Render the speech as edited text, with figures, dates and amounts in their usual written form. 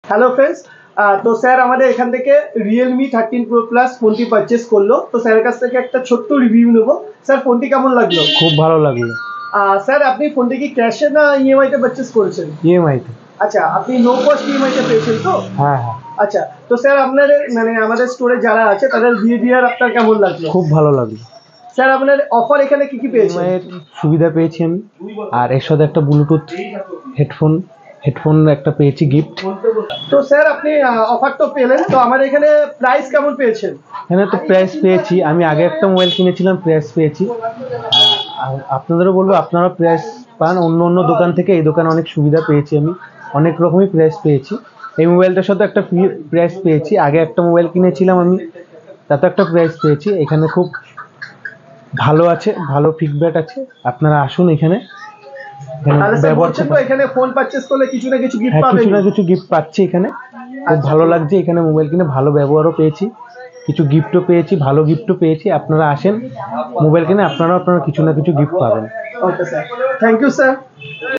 Hello friends, তো sir আমাদের এখান থেকে রিয়েলমি 13 Pro Plus ফোনটি পারচেস করলো। তো স্যারের কাছ থেকে একটা ছোট্ট রিভিউ নেবো। স্যার ফোনটি কেমন লাগলো? খুব ভালো লাগলো। স্যার আপনি ফোনটি কি ক্যাশে না ইএমআই তে পারচেস করেছেন? ইএমআই তে। আচ্ছা, আপনি নো কস্ট ইএমআই তে পেয়েছেন তো? হ্যাঁ হ্যাঁ, আচ্ছা, তো স্যার আপনার মানে আমাদের স্টোরে যারা আছে তাদের বিহেভিয়ার আপনার কেমন লাগলো? খুব ভালো লাগলো। স্যার আপনার অফার এখানে কি কি পেয়েছেন? ইএমআই এর সুবিধা পেয়েছি আমি, আর এর সাথে একটা ব্লুটুথ হেডফোন একটা পেয়েছি গিফট। তো স্যার আপনি অফার তো পেলেন, তো আমাদের এখানে প্রাইস কেমন পেয়েছেন? এখানে তো প্রাইস পেয়েছি, আমি আগে একটা মোবাইল কিনেছিলাম, প্রাইস পেয়েছি। আর আপনাদেরও বলবো আপনারা প্রাইস পান অন্য অন্য দোকান থেকে, এই দোকানে অনেক সুবিধা পেয়েছি, আমি অনেক রকমই প্রাইস পেয়েছি। এই মোবাইলটার সাথে একটা প্রাইস পেয়েছি, আগে একটা মোবাইল কিনেছিলাম আমি, তাতে একটা প্রাইস পেয়েছি। এখানে খুব ভালো আছে, ভালো ফিডব্যাক আছে, আপনারা আসুন এখানে। এখানে ফোন পারচেস করলে কিছু না কিছু গিফট হ্যাঁ, পাবেন? কিছু না কিছু গিফট পাচ্ছি এখানে, খুব ভালো লাগছে। এখানে মোবাইল কিনে ভালো ব্যবহারও পেয়েছি, কিছু গিফটও পেয়েছি, ভালো গিফটও পেয়েছি। আপনারা আসেন মোবাইল কিনে, আপনারা কিছু না কিছু গিফট পাবেন। Okay sir, thank you sir.